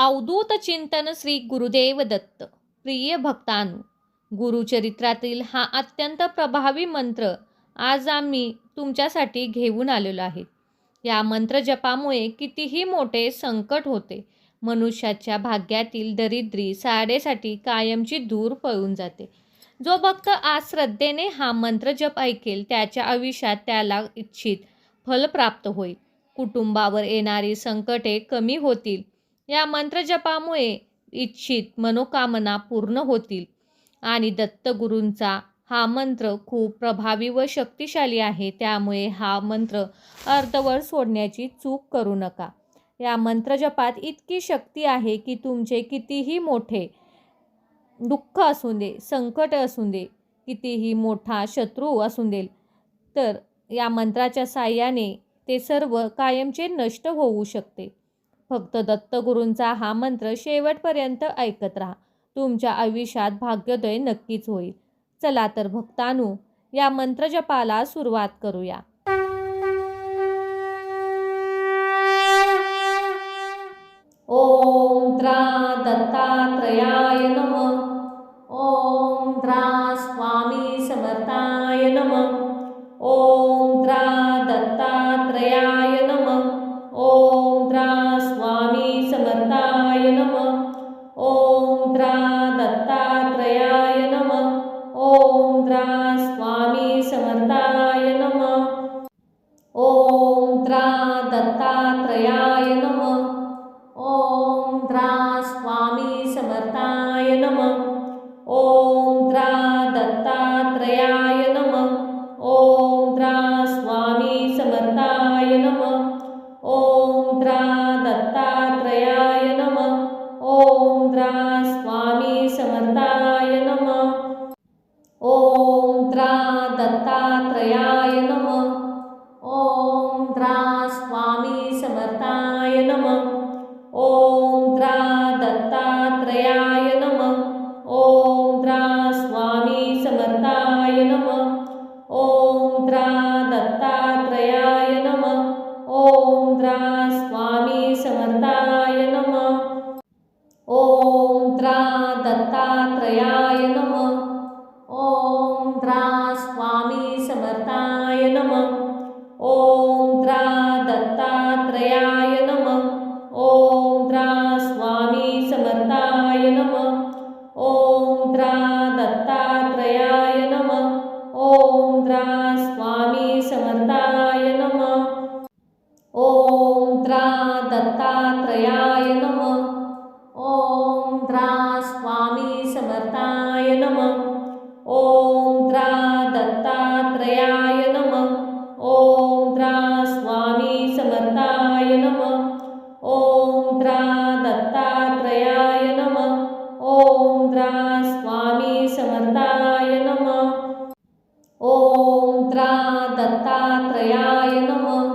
अवधूत चिंतन श्री गुरुदेव दत्त. प्रिय भक्तांनो, गुरुचरित्रातील हा अत्यंत प्रभावी मंत्र आज आम्ही तुमच्यासाठी घेऊन आलेलो आहे. या मंत्र जपामुळे कितीही मोठे संकट होते, मनुष्याच्या भाग्यातील दरिद्री साडेसाठी कायमची दूर पळून जाते. जो भक्त आज श्रद्धेने हा मंत्र जप ऐकेल त्याच्या आयुष्यात त्याला इच्छित फल प्राप्त होईल. कुटुंबावर येणारी संकटे कमी होतील. या मंत्रजपामुळे इच्छित मनोकामना पूर्ण होतील. आणि दत्तगुरूंचा हा मंत्र खूप प्रभावी व शक्तिशाली आहे, त्यामुळे हा मंत्र अर्धवट सोडण्याची चूक करू नका. या मंत्रजपात इतकी शक्ती आहे की तुमचे कितीही मोठे दुःख असू दे, संकट असू दे, कितीही मोठा शत्रू असू दे, तर या मंत्राच्या साहाय्याने ते सर्व कायमचे नष्ट होऊ शकते. फक्त दत्तगुरूंचा हा मंत्र शेवटपर्यंत ऐकत राहा. तुमच्या आयुष्यात भाग्योदय नक्कीच होईल. चला तर भक्तांनो, या मंत्रजपाला सुरुवात करूया. ओम द्रा दत्तात्रयाय नमः. ओम द्रा स्वामी समर्थाय नमः. ओम द्रा दत्तात्रयाय नमः. ओम द्रा स्वामी समर्थाय नमः. ओम द्रा दत्तात्रयाय नमः. ओम द्रा स्वामी समर्थाय नमः. ओम द्रा दत्तात्रयाय नमः. ओम द्रा स्वामी समर्थाय नमः. ओम द्रा दत्तात्रयाय नमः. ओम द्रा स्वामी समर्थाय नमः. ओम द्रा दत्तात्रयाय नमः. ओम द्रा स्वामी समर्थाय नमः. ओम द्रा दत्तात्रयाय नमः. ओम द्रा स्वामी समर्थाय नमः. ओम द्रा दत्तात्रयाय नमः. ओम द्रा स्वामी समर्थाय नमः. ओम द्रा दत्तात्रयाय नमः. ओम द्रा स्वामी समर्थाय नमः. ओम द्रा दत्तात्रयाय नमः. ओम द्रा स्वामी समर्थाय नमः. ओम द्रा दत्तात्रयाय नमः. ओम द्रा स्वामी समर्थाय नमः. ओम द्रा दत्तात्रयाय नमः. ओम द्रा स्वामी समर्थाय नमः. ओम द्रा दत्तात्रयाय नमः. ओम द्रा स्वामी समर्थाय नमः. ओम द्रा दत्तात्रयाय नमः. ओम द्रा स्वामी समर्थाय नमः. ओम द्रा दत्तात्रयाय नमः. ओम द्रा स्वामी समर्थाय नमः. ओम द्रा दत्तात्रयाय नमः.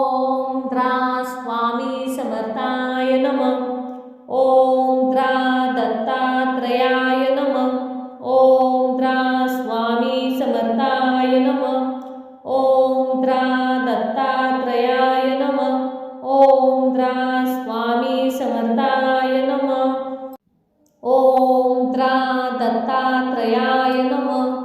ओम द्रा स्वामी समर्थाय नमः. ओम द्रा दत्तात्रयाय नमः. ओम द्रा स्वामी समर्थाय नमः. ओम द्रा दत्तात्रयाय नमः. ओम द्रा स्वामी समर्थाय नमः. ओम द्रा दत्तात्रयाय नमः.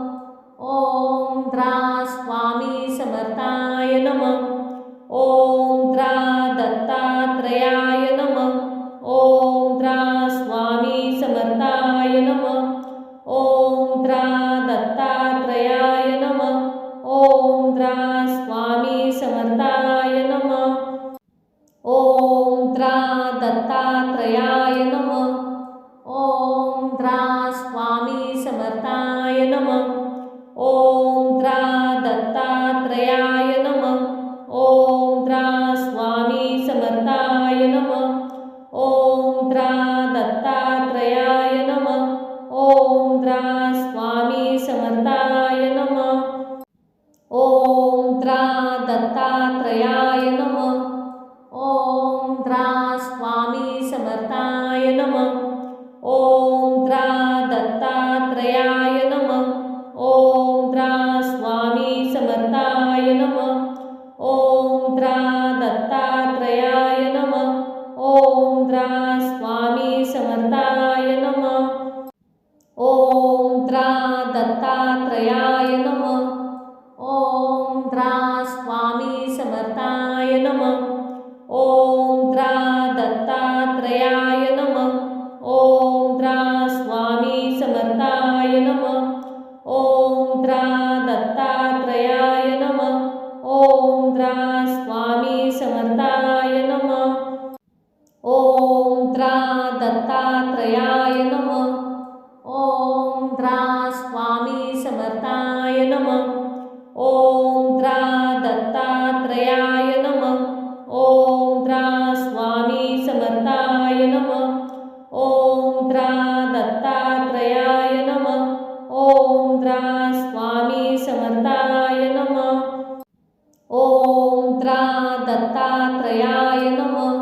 ओम द्रा स्वामी समर्थाय नमः. ओम द्रा दत्तात्रयाय नमः. ओम द्रा स्वामी समर्थाय नमः. ओम द्रा दत्तात्रयाय नमः. ओम द्रा स्वामी समर्थाय नमः. ओम द्रा दत्तात्रयाय नमः. ओम द्रा स्वामी समर्थाय नमः. ओम द्रा दत्तात्रयाय नमः. ओम द्रा स्वामी समर्थाय नमः. ओम द्रा दत्तात्रयाय नमः. ओम द्रा स्वामी समर्थाय नमः. ओम द्रा दत्तात्रयाय नमः. ओम द्रा स्वामी समर्थाय नमः. ओम द्रा दत्तात्रयाय नमः. ओम द्रा स्वामी समर्थाय नमः. ओम द्रा दत्तात्रयाय नमः. ओम द्रा स्वामी समर्थाय नमः. ओम द्रा दत्तात्रयाय नमः. ओम द्रा स्वामी समर्थाय नमः. ओम द्रा दत्तात्रयाय नमः. ओम द्रा स्वामी समर्थाय नमः. ओम द्रा दत्तात्रयाय नमः. ओम द्रा स्वामी समर्थाय नमः. ओम द्रा दत्तात्रयाय नमः. ओम द्रा स्वामी समर्थाय नमः. ओम द्रा दत्तात्रयाय नमः. ओम द्रा स्वामी समर्थाय नमः. ओम द्रा दत्तात्रयाय नमः. ओम द्रा स्वामी समर्थाय नमः. ओम द्रा दत्तात्रयाय नमः.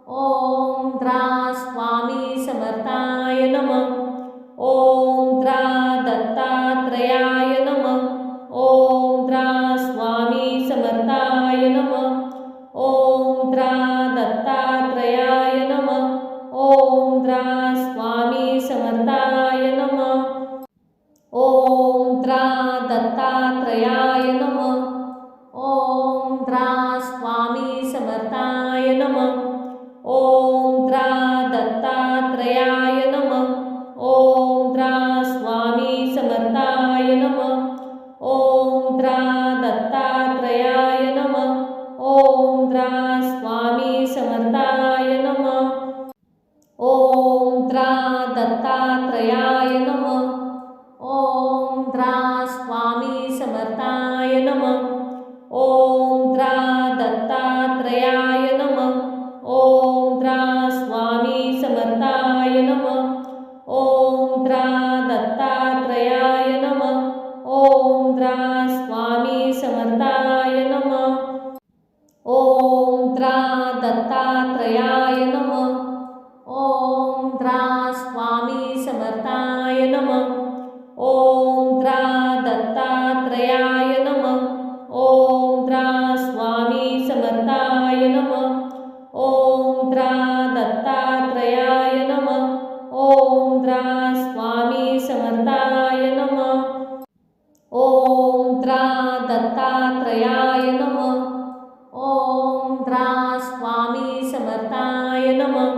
ओम द्रा स्वामी समर्थाय नमः. ओम द्रा दत्तात्रयाय नमः. ओम द्रा स्वामी समर्थाय नमः. ओम द्रा दत्तात्रयाय नमः. ओम द्रा स्वामी समर्थाय नमः. ओम द्रा दत्तात्रयाय नमः. ओम द्रा स्वामी समर्थाय नमः. ओम द्रा दत्तात्रयाय नमः. ओम द्रा स्वामी समर्थाय नमः. ओम द्रा दत्तात्रयाय नमः. ओम द्रा स्वामी समर्थाय नमः. ओम द्रा दत्तात्रयाय नमः. ओम द्रा स्वामी समर्थाय नमः. ओम द्रा दत्तात्रयाय नमः. ओम द्रा स्वामी समर्थाय नमः. ओम द्रा दत्तात्रयाय नमः. ओम द्रा स्वामी समर्थाय नमः. ओम द्रा दत्तात्रयाय नमः. ओम द्रा स्वामी समर्थाय नमः. ओम द्रा दत्तात्रयाय नमः. ओम द्रा स्वामी समर्थाय नमः. ओम द्रा दत्तात्रयाय नमः. ओम द्रा स्वामी समर्थाय नमः. ओम द्रा दत्तात्रयाय नमः. ओम द्रा स्वामी समर्थाय नमः.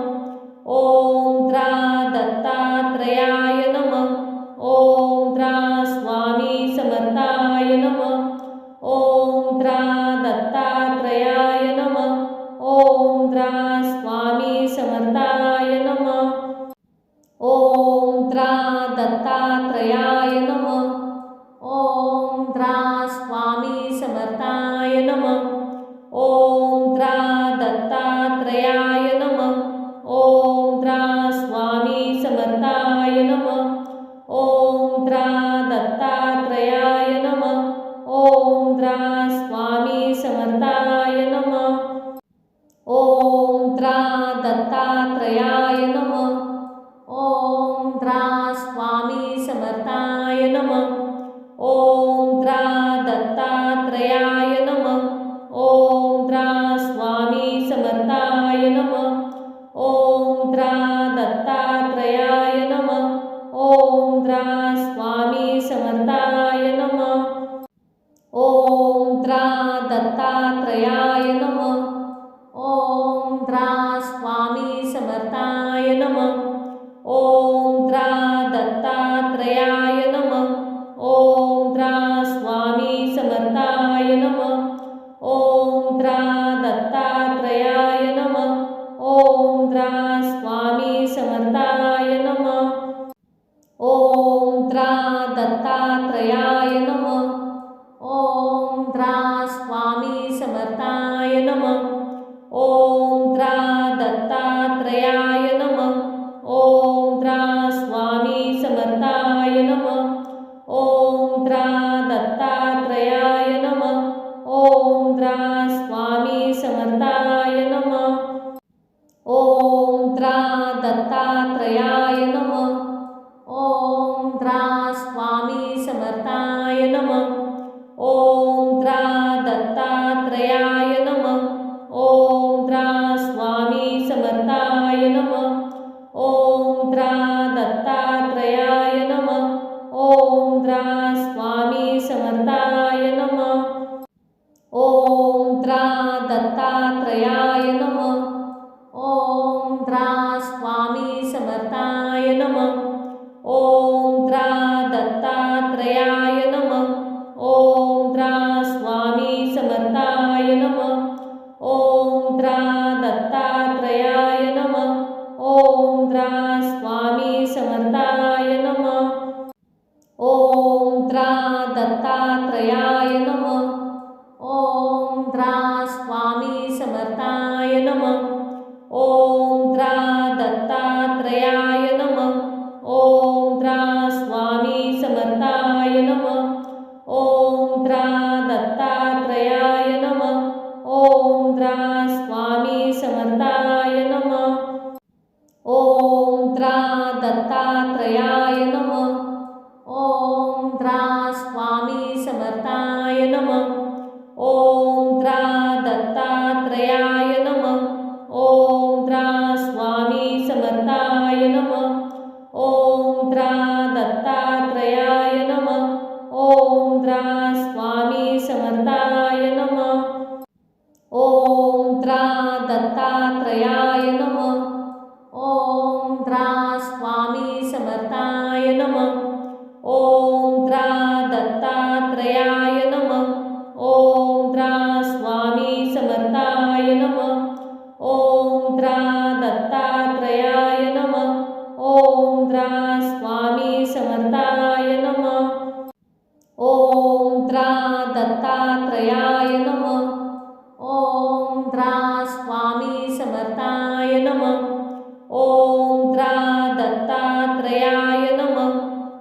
ओम द्रा दत्तात्रयाय नमः. ओम द्रा स्वामी समर्थाय नमः. ओम द्रा दत्तात्रयाय नमः. ओम द्रा स्वामी समर्थाय नमः. ओम द्रा दत्तात्रयाय नमः. ओम द्रा स्वामी समर्थाय नमः. ओम द्रा दत्तात्रयाय नमः. ओम द्रा स्वामी समर्थाय नमः. ओम द्रा दत्तात्रयाय नमः. ओम द्रा स्वामी समर्थाय नमः. ओम द्रा दत्तात्रयाय नमः. ओम द्रा स्वामी समर्थाय नमः. ओम द्रा दत्तात्रयाय नमः. ओम द्रा स्वामी समर्थाय नमः. ओम द्रा दत्तात्रयाय नमः. ओम द्रा स्वामी समर्थाय नमः. ओम द्रा दत्तात्रयाय नमः. ओम द्रा स्वामी समर्थाय नमः. ओम द्रा दत्तात्रयाय नमः. ओम द्रा स्वामी समर्थाय नमः. ओम द्रा दत्तात्रयाय नमः. ओम द्रा स्वामी समर्थाय नमः. ओम द्रा दत्तात्रयाय नमः. ओम द्रा स्वामी समर्थाय नमः. ओम द्रा दत्तात्रयाय नमः. ओम द्रा स्वामी समर्थाय नमः. ओम द्रा दत्तात्रयाय नमः. ओम द्रा स्वामी समर्थाय नमः. ओम द्रा दत्तात्रयाय नमः. ओम द्रा स्वामी समर्थाय नमः. ओम द्रा दत्तात्रयाय नमः. ओम द्रा स्वामी समर्थाय दत्तात्रयाय नमः. ओम द्रा स्वामी समर्थाय नमः. ओम द्रा दत्तात्रयाय नमः. ओम द्रा स्वामी समर्थाय नमः. ओम द्रा दत्तात्रयाय नमः. ओम द्रा स्वामी समर्थाय नमः. ओम द्रा दत्तात्रयाय नमः. ओम द्रा स्वामी समर्थाय नमः. ओम द्रा दत्तात्रयाय नमः. ओम द्रा स्वामी समर्थाय नमः. ओम द्रा दत्तात्रयाय नमः. ओम द्रा स्वामी समर्थाय नमः. ओम द्रा दत्तात्रयाय नमः. ओम द्रा स्वामी समर्थाय नमः. ओम द्रा दत्तात्रयाय नमः. ओम द्रा स्वामी समर्थाय नमः. ओम द्रा दत्तात्रयाय नमः. ओम द्रा स्वामी समर्थाय नमः. ओम द्रा दत्तात्रयाय नमः. ओम द्रा स्वामी समर्थाय नमः. ओम द्रा दत्तात्रयाय नमः. ओम द्रा स्वामी समर्थाय नमः. ओम द्रा दत्तात्रयाय नमः. ओम द्रा स्वामी समर्थाय नमः. ओम द्रा दत्तात्रयाय नमः. ओम द्रा स्वामी समर्थाय नमः. ओम द्रा दत्तात्रयाय नमः.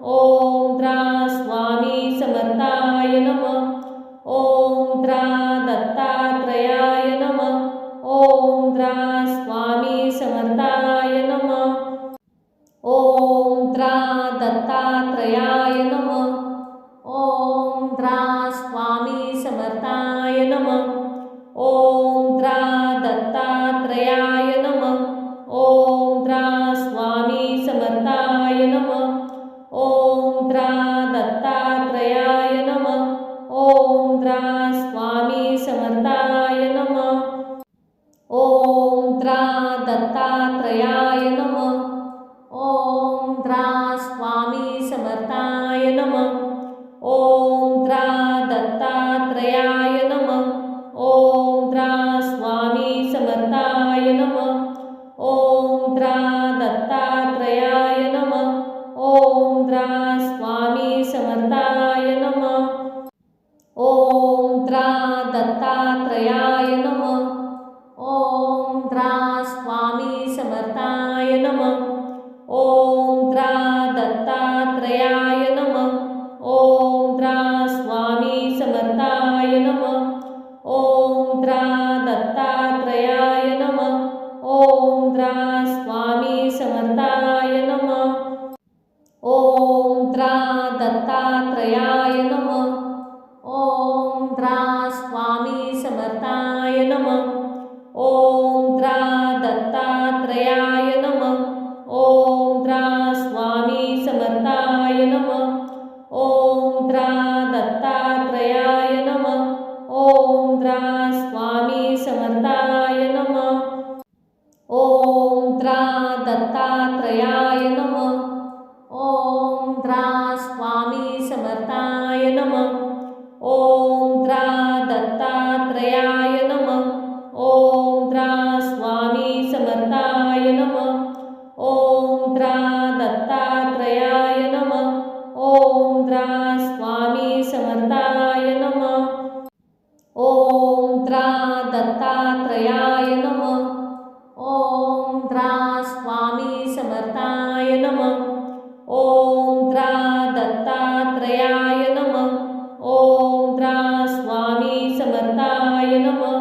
ओम द्रा स्वामी समर्थाय नमः. ओम द्रा दत्तात्रयाय नमः. ओम द्रा स्वामी समर्थाय नमः. ओम द्रा दत्तात्रयाय नमः. ओम द्रा स्वामी समर्थाय नमः. ओम द्रा दत्तात्रयाय नमः. ओम द्रा स्वामी समर्थाय नमः. ओम द्रा दत्तात्रयाय नमः. ओम द्रा स्वामी समर्थाय नमः. ओम द्रा दत्तात्रयाय नमः. ओम द्रा स्वामी समर्थाय नमः. ओम द्रा दत्तात्रयाय नमः. ओम द्रा स्वामी समर्थाय नमः. ओम द्रा दत्तात्रयाय नमः. ओम द्रा स्वामी समर्थाय नमः. ओम द्रा दत्तात्रयाय नमः. ओम द्रा स्वामी समर्थाय नमः. ओम द्रा दत्तात्रयाय नमः. ओम द्रा स्वामी समर्थाय नमः. ओम द्रा दत्तात्रयाय नमः. ओम द्रा स्वामी समर्थाय नमः. ओम द्रा दत्तात्रयाय नमः. ओम द्रा स्वामी समर्थाय नमः. ओम द्रा दत्तात्रयाय नमः. ओम द्रा स्वामी समर्थाय नमः. ओम द्रा दत्तात्रयाय नमः. ओम द्रा स्वामी समर्थाय नमः. ओम द्रा दत्तात्रयाय नमः. ओम द्रा स्वामी समर्थाय नमः. ओम द्रा दत्तात्रयाय नमः. ओम द्रा स्वामी समर्थाय नमः. ओम द्रा दत्तात्रयाय नमः. ओम द्रा स्वामी समर्थाय नमः. ओम द्रा दत्तात्रयाय नमः. ओम द्रा स्वामी समर्थाय नमः. ओम द्रा दत्तात्रयाय नमः. ओम द्रा स्वामी समर्थाय नमः.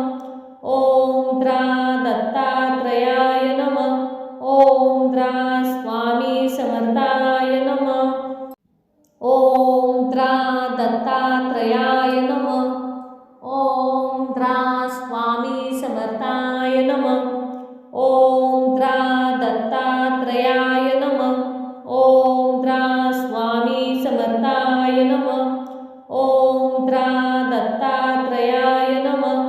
ओम द्रा दत्तात्रयाय नमः. ओम द्रा स्वामी समर्थाय नमः. ओम द्रा दत्तात्रयाय नमः. ओम द्रा स्वामी समर्थाय नमः. ओम द्रा दत्तात्रयाय नमः. ओम द्रा स्वामी समर्थाय नमः. ओम द्रा दत्तात्रयाय नमः.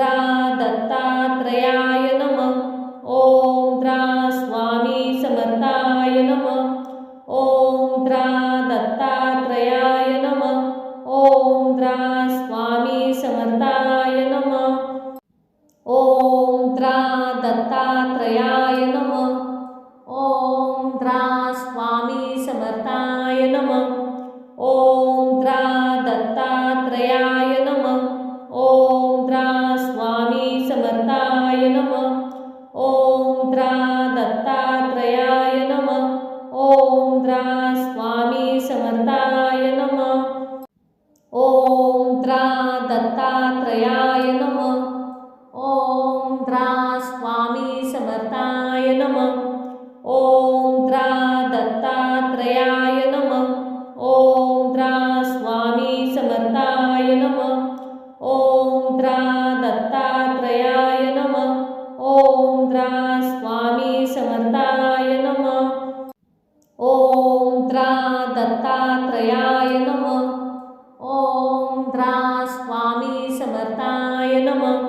द्रा दत्तात्रयाय नमः। ओम द्रा स्वामी समर्थाय नमः। ओम द्रा दत्तात्रयाय नमः। ओम द्रा स्वामी समर्थाय नमः। ओम द्रा दत्तात्रयाय नमः। ओम द्रा स्वामी समर्थाय नमः। ओम द्रा दत्तात्रयाय नमः। ओम द्रा स्वामी समर्थाय नमः। ओम द्रा दत्तात्रयाय नमः। ओम द्रा स्वामी समर्थाय नमः। ओम द्रा दत्तात्रयाय नमः। ओम द्रा स्वामी समर्थाय नमः। ओम द्रा दत्तात्रयाय नमः। ओम द्रा स्वामी समर्थाय नमः। ओम द्रा दत्तात्रयाय नमः। ओम द्रा स्वामी समर्थाय नमः। ओम द्रा दत्तात्रयाय नमः। ओम द्रा स्वामी समर्थाय नमः।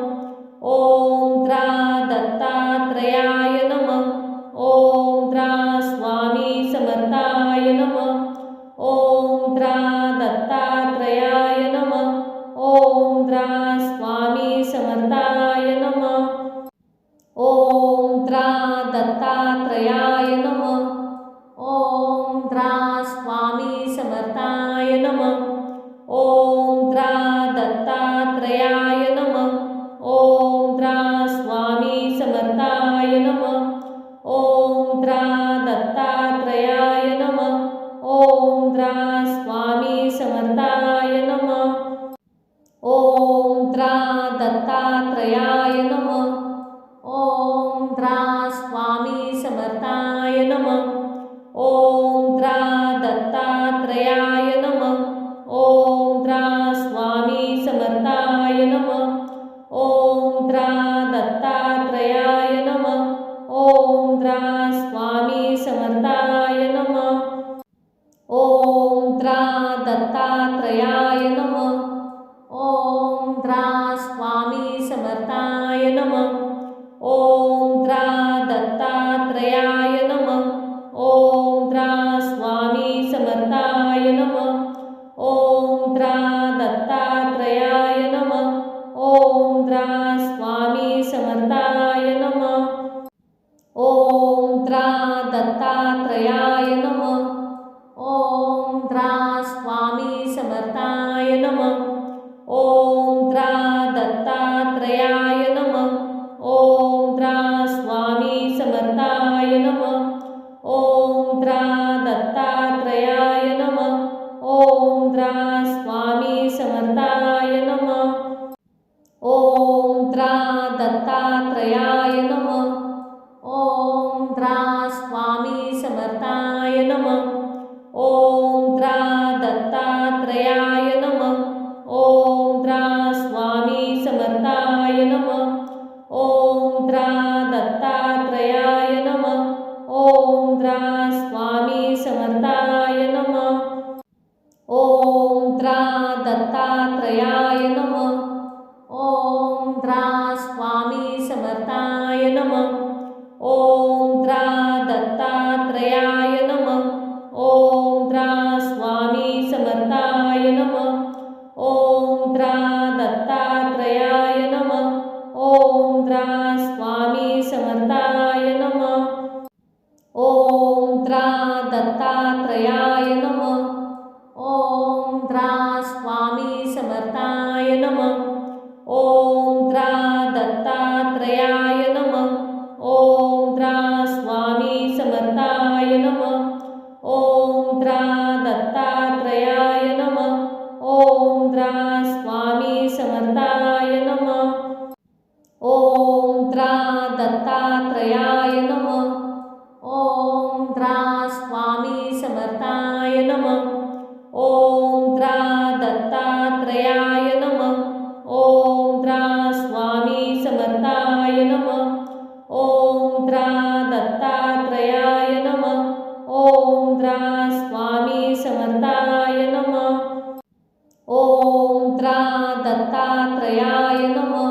ओम द्रा दत्तात्रयाय नमः। ओम द्रा स्वामी समर्थाय नमः। ओम द्रा दत्तात्रयाय नमः। ओम द्रा स्वामी समर्थाय नमः। ओम द्रा दत्तात्रयाय नमः। ओम द्रा स्वामी समर्थाय नमः। ओम द्रा दत्तात्रयाय नमः। ओम द्रा स्वामी समर्थाय नमः। ओम द्रा दत्तात्रयाय नमः। ओम द्रा स्वामी समर्थाय नमः। ओम द्रा दत्तात्रयाय नमः। ओम द्रा स्वामी समर्थाय नमः। ओम द्रा दत्तात्रयाय नमः। ओम द्रा स्वामी समर्थाय नमः। ओम द्रा दत्तात्रयाय नमः। ओम द्रा स्वामी समर्थाय नमः। ओम द्रा दत्तात्रयाय नमः। ओम द्रा स्वामी समर्थाय नमः। ओम द्रा दत्तात्रयाय नमः। ओम द्रा स्वामी समर्थाय नमः। ओम द्रा दत्तात्रयाय नमः। ओम द्रा स्वामी समर्थाय नमः। ओम द्रा दत्तात्रयाय नमः। ओम द्रा स्वामी समर्थाय नमः। ओम द्रा दत्तात्रयाय नमः। ओम द्रा स्वामी समर्थाय नमः। ओम द्रा दत्तात्रयाय नमः। ओम द्रा स्वामी समर्थाय नमः। ओम द्रा दत्तात्रयाय नमः। ओम द्रा स्वामी समर्थाय नमः। ओम द्रा दत्तात्रयाय नमः। ओम द्रा स्वामी समर्थाय नमः। ओम द्रा दत्तात्रयाय नमः। ओम द्रा स्वामी समर्थाय नमः। ओम द्रा दत्तात्रयाय नमः। ओम द्रा स्वामी समर्थाय नमः। ओम द्रा दत्तात्रयाय नमः। ओम द्रा स्वामी समर्थाय नमः। ओम द्रा दत्तात्रयाय नमः। ओम द्रा स्वामी समर्थाय नमः। ओम द्रा दत्तात्रयाय नमः। ओम द्रा स्वामी समर्थाय नमः। ओम द्रा दत्तात्रयाय नमः। ओम द्रा स्वामी समर्थाय नमः। ओम द्रा दत्तात्रयाय नमः। ओम द्रा स्वामी समर्थाय नमः। ओम द्रा दत्तात्रयाय नमः। ओम द्रा स्वामी समर्थाय नमः। ओम द्रा दत्तात्रयाय नमः। ओम द्रा स्वामी समर्थाय नमः। ओम द्रा दत्तात्रयाय नमः। ओम द्रा स्वामी समर्थाय नमः। ओम द्रा दत्तात्रयाय नमः।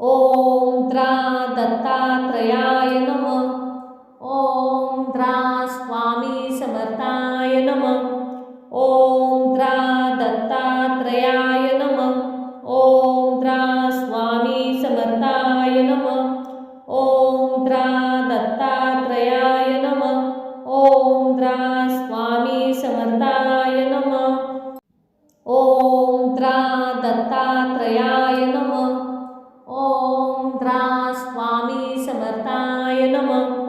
ओम त्रा दत्तात्रयाय नमः. ओम त्रा स्वामी समर्थाय नमः. ओम त्रा दत्तात्रयाय नमः. ओम त्रा स्वामी समर्थाय नमः. ओम त्रा दत्तात्रयाय नमः. ओम त्रा स्वामी समर्थाय नमः. ओम त्रा दत्तात्रयाय नमः. ओम त्रा स्वामी समर्थाय नमः.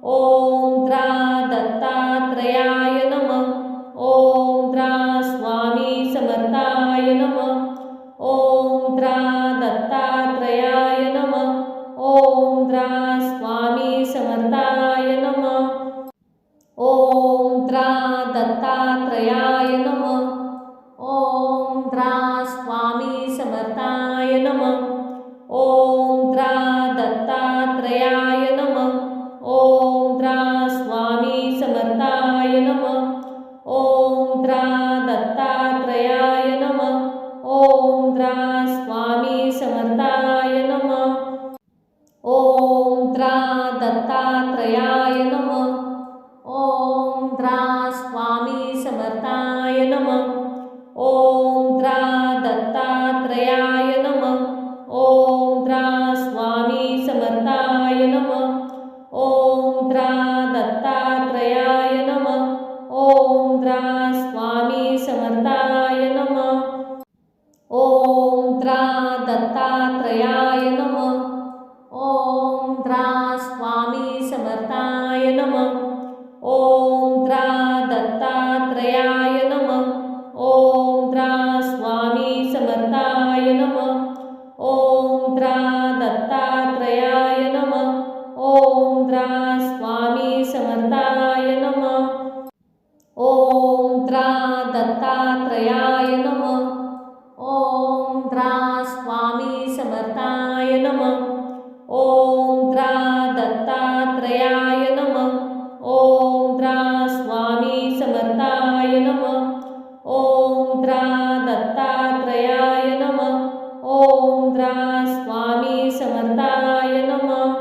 ओम त्रा दत्तात्रयाय नमः. ओम त्रा स्वामी समर्थाय नमः. ओम त्रा दत्तात्रयाय नमः. ओम त्रा स्वामी समर्थाय नमः. ओम त्रा दत्तात्रयाय नमः. ओम त्रा स्वामी समर्थाय नमः. ओम त्रा दत्तात्रयाय नमः. ओम त्रा स्वामी समर्थाय नमः. ओम त्रा दत्तात्रयाय नमः. ओम त्रा स्वामी समर्थाय नमः. दत्तात्रयाय नमः. ओम द्रा स्वामी समर्थाय नमः. ओम द्रा दत्तात्रयाय नमः. ओम द्रा स्वामी समर्थाय नमः. ओम द्रा दत्तात्रयाय नमः. ओम द्रा स्वामी समर्थाय नमः. ओम द्रा दत्तात्रयाय नमः. ओम द्रा स्वामी समर्थाय नमः. ओम द्रा दत्तात्रयाय नमः. ओम द्रा स्वामी समर्थाय नमः. ओम द्रा दत्तात्रयाय नमः. ओम द्रा स्वामी समर्थाय नमः. ओम द्रा दत्तात्रयाय नमः. ओम द्रा स्वामी समर्थाय नमः. ओम द्रा दत्तात्रयाय नमः. ओम द्रा स्वामी समर्थाय नमः. ओम द्रा दत्तात्रयाय नमः. ओम द्रा स्वामी समर्थाय नमः.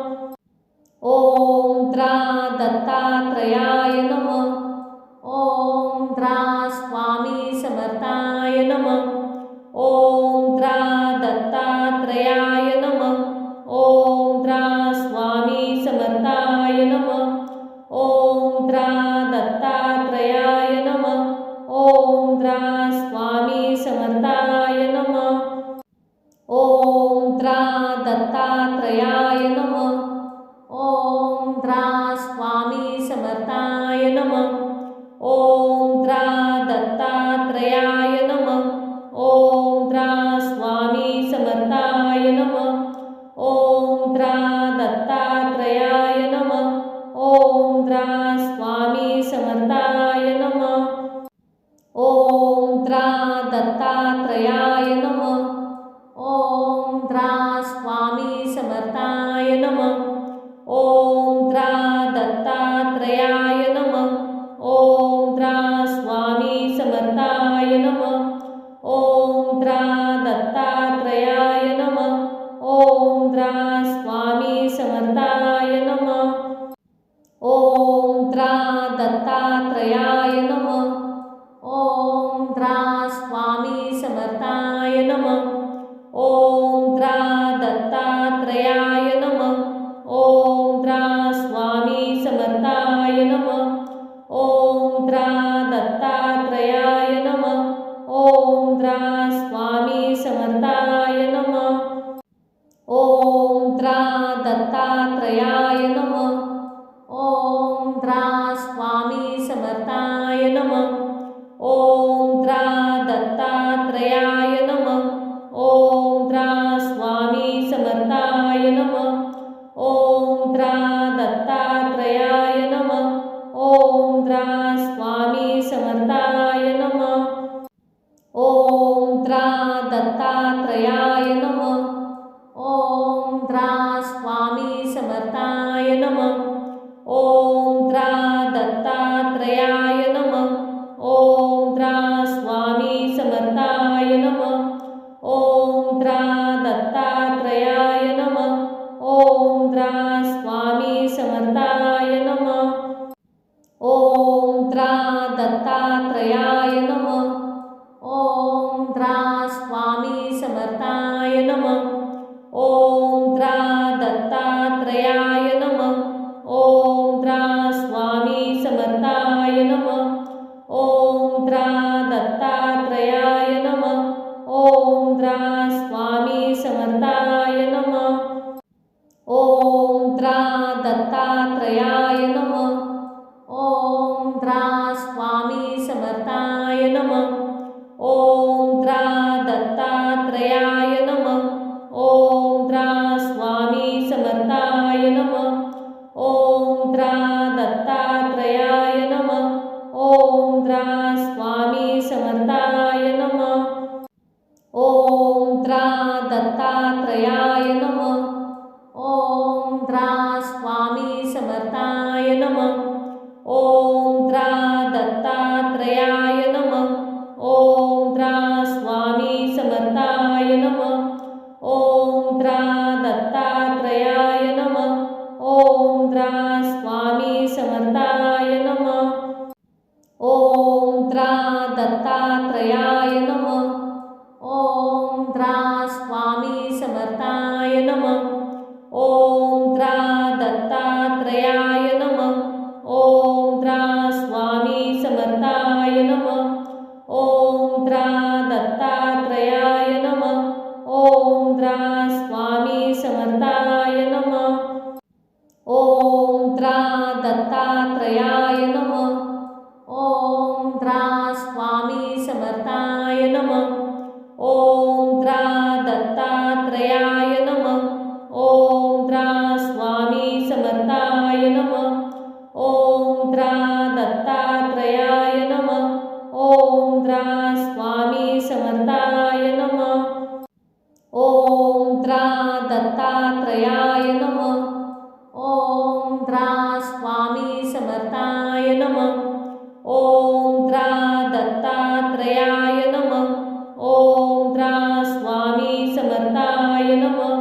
ओम द्रा दत्तात्रयाय नमः. ओम द्रा स्वामी समर्थाय नमः. ओम द्रा दत्तात्रयाय नमः. ओम द्रा स्वामी समर्थाय नमः. ओम द्रा दत्तात्रयाय नमः. ओम द्रा स्वामी समर्थाय नमः. ओम द्रा दत्तात्रयाय नमः. ओम द्रा स्वामी समर्थाय नमः. ओम द्रा दत्तात्रयाय नमः. ओम द्रा स्वामी समर्थाय नमः. ओम द्रा दत्तात्रयाय नमः. ओम द्रा स्वामी समर्थाय नमः. ओम द्रा दत्तात्रयाय नमः. ओम द्रा स्वामी समर्थाय नमः. ओम द्रा दत्तात्रयाय नमः. ओम द्रा स्वामी समर्थाय नमः. ओम द्रा दत्तात्रयाय नमः. ओम द्रा स्वामी समर्थाय नमः. ओम द्रा दत्तात्रयाय नमः. ओम द्रा स्वामी समर्थाय नमः. ओम द्रा दत्तात्रयाय नमः. ओम द्रा स्वामी समर्थाय नमः. ओम द्रा दत्तात्रयाय नमः. ओम द्रा स्वामी समर्थाय नमः. ओम द्रा दत्तात्रयाय नमः. ओम द्रा स्वामी समर्थाय नमः. ओम द्रा दत्तात्रयाय नमः. ओम द्रा स्वामी समर्थाय नमः. ओम द्रा दत्तात्रयाय नमः. ओम द्रा स्वामी समर्थाय नमः. ओम द्रा दत्तात्रयाय नमः. ओम द्रा स्वामी समर्थाय नमः. ओम द्रा दत्तात्रयाय नमः. ओम द्रा स्वामी समर्थाय नमः. ओम द्रा दत्तात्रयाय नमः. ओम द्रा स्वामी समर्थाय नमः. ओम द्रा दत्तात्रयाय नमः. ओम द्रा स्वामी समर्थाय नमः. ओम द्रा दत्तात्रयाय नमः. ओम द्रा स्वामी समर्थाय नमः. ओम द्रा दत्तात्रयाय नमः. ओम द्रा स्वामी समर्थाय नमः. ओम द्रा दत्तात्रयाय नमः. ओम द्रा स्वामी समर्थाय नमः. ओम द्रा दत्तात्रयाय नमः. ओम द्रा स्वामी समर्थाय नमः. ओम द्रा दत्तात्रयाय नमः. ओम द्रा स्वामी समर्थाय नमः. ओम द्रा दत्तात्रयाय नमः. ओम द्रा स्वामी समर्थाय नमः. ओम द्रा दत्तात्रयाय नमः. ओम द्रा स्वामी समर्थाय नमः. ओम द्रा दत्तात्रयाय नमः. दत्तात्रयाय नमः. ओम द्रा स्वामी समर्थाय नमः. ओम द्रा दत्तात्रयाय नमः. ओम द्रा स्वामी समर्थाय नमः.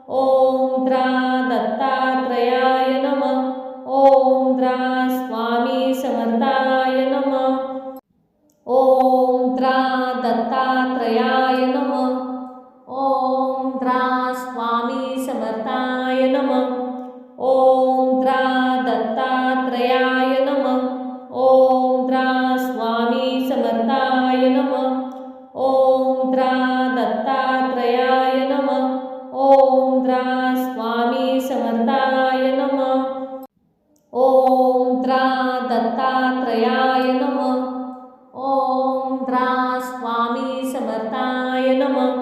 ओम द्रा दत्तात्रयाय नमः. ओम द्रा स्वामी समर्थाय नमः. ओम द्रा दत्तात्रयाय नमः. ओम द्रा स्वामी समर्थाय नमः. ओम द्रा दत्तात्रयाय नमः. ओम द्रा स्वामी समर्थाय नमः. ओम द्रा दत्तात्रयाय नमः. ओम द्रा स्वामी समर्थाय नमः. ओम द्रा दत्तात्रयाय नमः. ओम द्रा स्वामी समर्थाय नमः.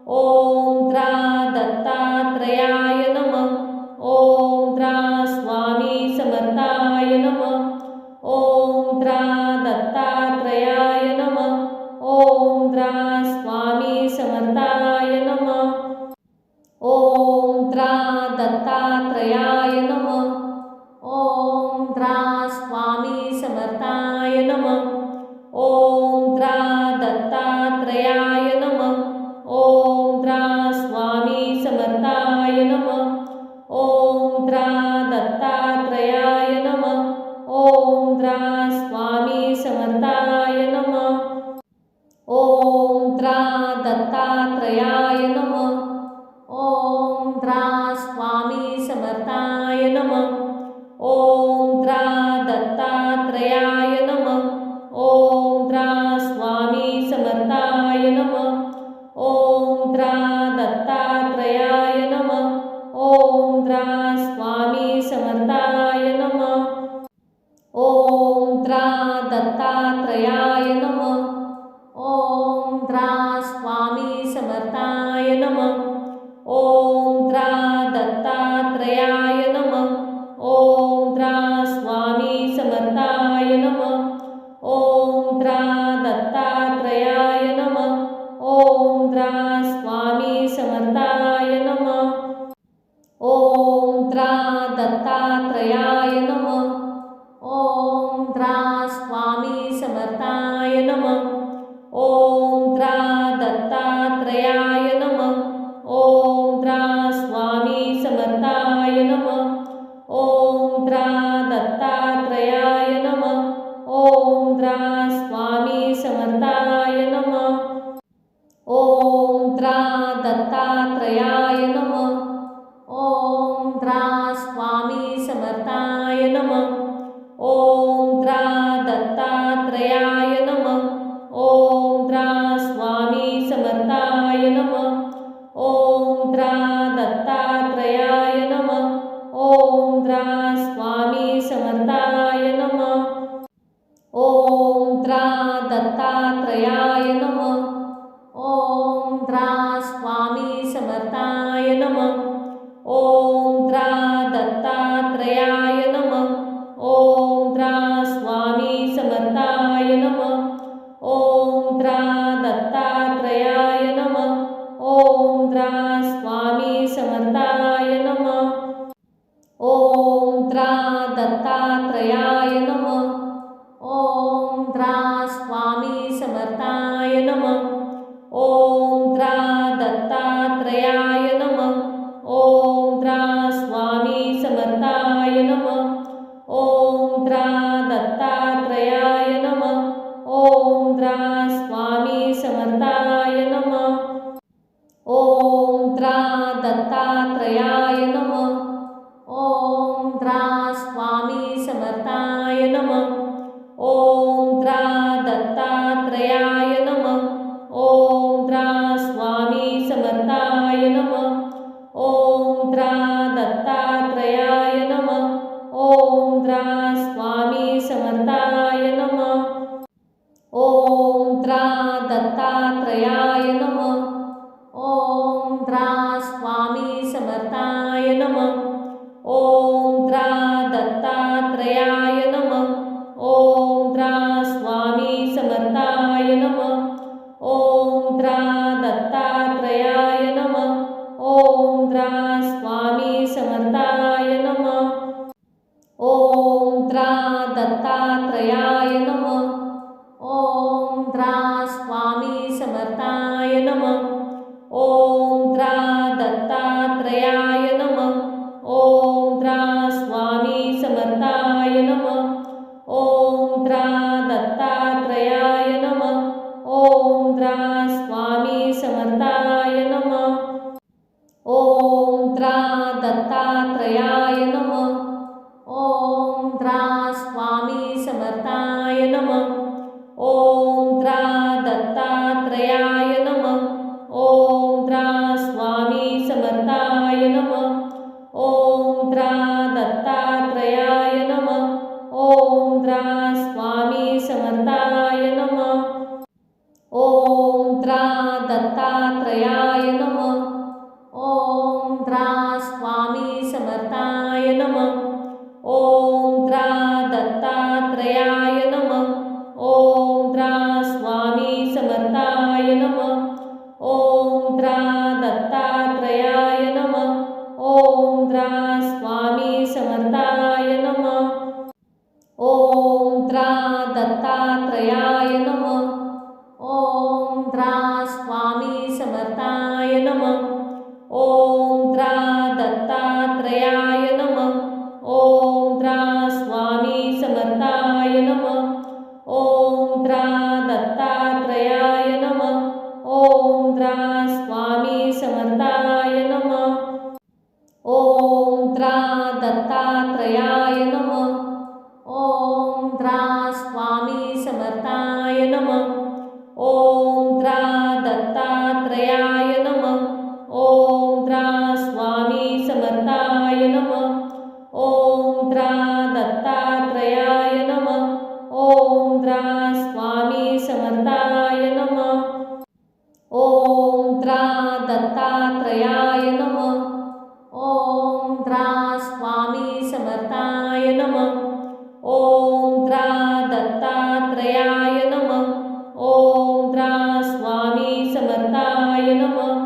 ओम द्रा दत्तात्रयाय नमः. ओम द्रा स्वामी समर्थाय नमः. ओम द्रा दत्तात्रयाय नमः. ओम द्रा स्वामी समर्थाय नमः. ओम द्रा दत्तात्रयाय नमः. ओम द्रा स्वामी समर्थाय नमः. ओम द्रा दत्तात्रयाय नमः. ओम द्रा स्वामी समर्थाय नमः. ओम द्रा दत्तात्रयाय नमः. ओम द्रा स्वामी समर्थाय नमः. ओम द्रा दत्तात्रयाय नमः. ओम द्रा स्वामी समर्थाय नमः. ओम द्रा दत्तात्रयाय नमः. ओम द्रा स्वामी समर्थाय नमः. ओम द्रा दत्तात्रयाय नमः. ओम द्रा स्वामी समर्थाय नमः. ओम द्रा दत्तात्रयाय नमः. ओम द्रा स्वामी समर्थाय नमः. ओम द्रा दत्तात्रयाय नमः. ओम द्रा स्वामी समर्थाय नमः. ओम द्रा दत्तात्रयाय नमः. ओम द्रा स्वामी समर्थाय नमः. ओम द्रा दत्तात्रयाय नमः. ओम द्रा स्वामी समर्थाय नमः. ओम द्रा दत्तात्रयाय नमः. ओम द्रा स्वामी समर्थाय नमः. ओम द्रा दत्तात्रयाय नमः. ओम द्रा स्वामी समर्थाय नमः. ओम द्रा दत्तात्रयाय नमः. ओम द्रा स्वामी समर्थाय नमः. ओम द्रा दत्तात्रयाय नमः. ओम द्रा स्वामी समर्थाय नमः. ओम द्रा दत्तात्रयाय नमः. ओम द्रा स्वामी समर्थाय नमः. ओम द्रा दत्तात्रयाय नमः. ओम द्रा स्वामी समर्थाय नमः. ओम द्रा दत्तात्रयाय नमः. ओम द्रा स्वामी समर्थाय नमः. ओम द्रा दत्तात्रयाय नमः. ओम द्रा स्वामी समर्थाय नमः. ओम द्रा दत्तात्रयाय नमः. ओम द्रा स्वामी समर्थाय नमः. ओम द्रा दत्तात्रयाय नमः. ओम द्रा स्वामी समर्थाय नमः. ओम द्रा दत्तात्रयाय नमः. ओम द्रा स्वामी समर्थाय नमः. ओम द्रा दत्तात्रयाय नमः. ओम द्रा स्वामी समर्थाय नमः. ओम द्रा दत्तात्रयाय नमः. ओम द्रा स्वामी समर्थाय नमः. ओम द्रा दत्तात्रयाय नमः. ओम द्रा स्वामी समर्थाय नमः. ओम द्रा दत्तात्रयाय नमः. ओम द्रा स्वामी समर्थाय नमः. दत्तात्रयाय नमः. ओम द्रा स्वामी समर्थाय नमः. ओम द्रा दत्तात्रयाय नमः. ओम द्रा स्वामी समर्थाय नमः. ओम द्रा दत्तात्रयाय नमः. ओम द्रा स्वामी समर्थाय नमः. ओम द्रा दत्तात्रयाय नमः. ओम द्रा स्वामी समर्थाय नमः. ओम द्रा दत्तात्रयाय नमः. ओम द्रा स्वामी समर्थाय नमः. ओम द्रा दत्तात्रयाय नमः. ओम द्रा स्वामी समर्थाय नमः. ओम द्रा दत्तात्रयाय नमः. ओम द्रा स्वामी समर्थाय नमः. ओम द्रा दत्तात्रयाय नमः. ओम द्रा स्वामी समर्थाय नमः. ओम द्रा दत्तात्रयाय नमः. ओम द्रा स्वामी समर्थाय नमः. ओम द्रा दत्तात्रयाय नमः. ओम द्रा स्वामी समर्थाय नमः. ओम द्रा दत्तात्रयाय नमः. ओम द्रा स्वामी समर्थाय नमः. ओम द्रा दत्तात्रयाय नमः. ओम द्रा स्वामी समर्थाय नमः. ओम द्रा दत्तात्रयाय नमः. ओम द्रा स्वामी समर्थाय नमः. ओम द्रा दत्तात्रयाय नमः. ओम द्रा स्वामी समर्थाय नमः.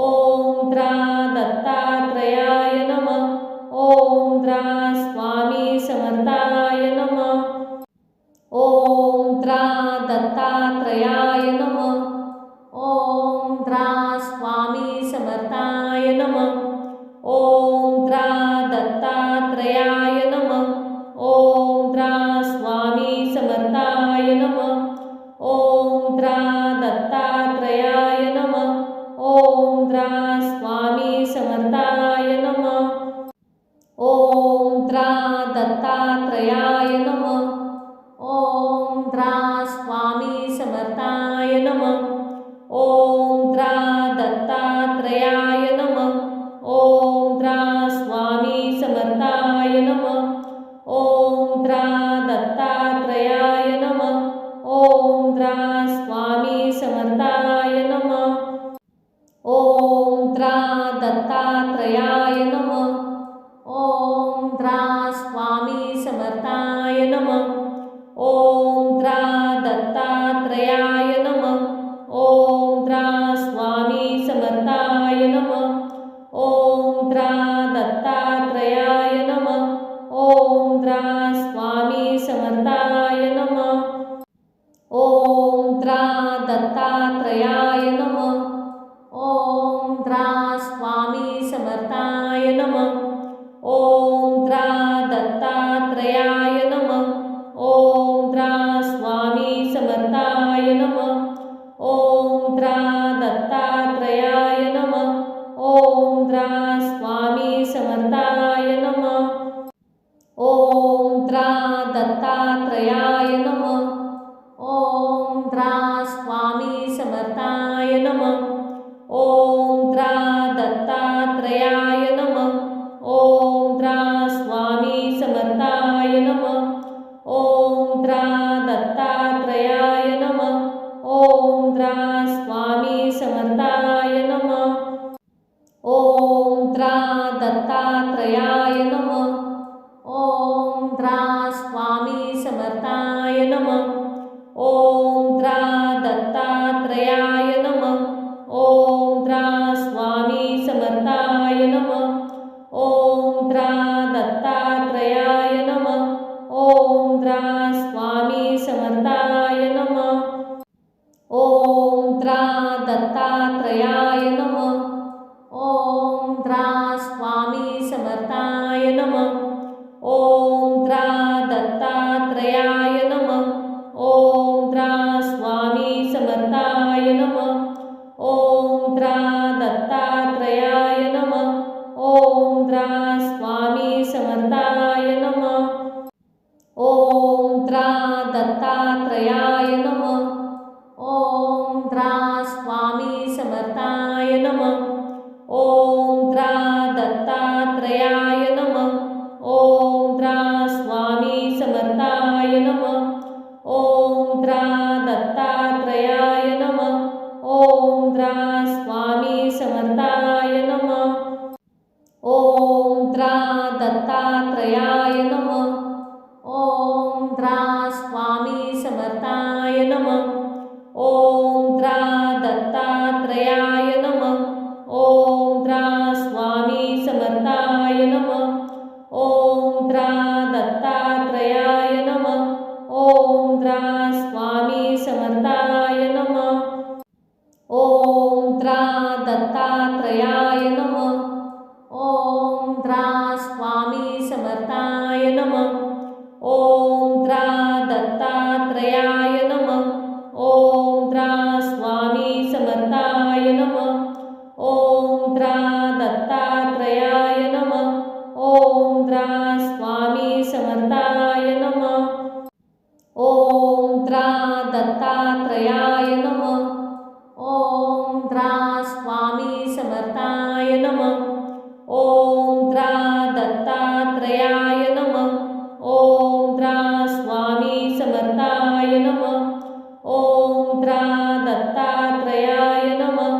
ओम द्रा दत्तात्रयाय नमः. ओम द्रा स्वामी समर्थाय नमः. ओम द्रा दत्तात्रयाय नमः. ओम द्रा स्वामी समर्थाय नमः. ओम द्रा दत्तात्रयाय नमः. ओम द्रा स्वामी समर्थाय नमः. ओम द्रा दत्तात्रयाय नमः. ओम द्रा स्वामी समर्थाय नमः. ओम द्रा दत्तात्रयाय नमः. ओम द्रा स्वामी समर्थाय नमः. ओम द्रा दत्तात्रयाय नमः. ओम द्रा स्वामी समर्थाय नमः. ओम द्रा दत्तात्रयाय नमः. ओम द्रा स्वामी समर्थाय नमः. ओम द्रा दत्तात्रयाय नमः. ओम द्रा स्वामी समर्थाय नमः. ओम द्रा दत्तात्रयाय नमः. ओम द्रा स्वामी समर्थाय नमः. ओम द्रा दत्तात्रयाय नमः. ओम द्रा स्वामी समर्थाय नमः. ओम द्रा दत्तात्रयाय नमः. ओम द्रा स्वामी समर्थाय नमः. ओम द्रा दत्तात्रयाय नमः. ओम द्रा स्वामी समर्थाय नमः. ओम द्रा दत्तात्रयाय नमः. ओम द्रा स्वामी समर्थाय नमः. ओम द्रा दत्तात्रयाय नमः. ओम द्रा स्वामी समर्थाय नमः. ओम द्रा दत्तात्रयाय नमः. ओम द्रा स्वामी समर्थाय नमः. ओम द्रा दत्तात्रयाय नमः. ओम द्रा स्वामी समर्थाय नमः. ओम द्रा दत्तात्रयाय नमः. ओम द्रा स्वामी समर्थाय नमः. ओम द्रा दत्तात्रयाय नमः. ओम द्रा स्वामी समर्थाय नमः. ओम द्रा दत्तात्रयाय नमः. ओम द्रा स्वामी समर्थाय नमः. ओम द्रा दत्तात्रयाय नमः. ओम द्रा स्वामी समर्थाय नमः. ओम द्रा दत्तात्रयाय नमः. ओम द्रा स्वामी समर्थाय नमः. ओम द्रा दत्तात्रयाय नमः. ओम द्रा समर्थाय नमः। ओम त्रा दत्तात्रयाय नमः। ओम त्रा स्वामी समर्थाय नमः। ओम त्रा दत्तात्रयाय नमः। ओम त्रा स्वामी समर्थाय नमः। ओम त्रा दत्तात्रयाय नमः। ओम त्रा स्वामी समर्थाय नमः। ओम त्रा दत्तात्रयाय नमः। ओम त्रा स्वामी समर्थाय नमः। ओम त्रा दत्तात्रयाय नमः। ओम त्रा स्वामी समर्थाय नमः। ओम त्रा दत्तात्रयाय नमः। ओम त्रा स्वामी समर्थाय नमः। ओम त्रा दत्तात्रयाय नमः। ओम त्रा स्वामी समर्थाय नमः। ओम त्रा दत्तात्रयाय नमः। ओम त्रा स्वामी समर्थाय नमः। ओम त्रा दत्तात्रयाय नमः। ओम त्रा स्वामी समर्थाय नमः। ओम त्रा दत्तात्रयाय नमः। ओम त्रा स्वामी समर्थाय नमः। ओम त्रा दत्तात्रयाय नमः। ओम त्रा स्वामी समर्थाय नमः। ओम त्रा दत्तात्रयाय नमः।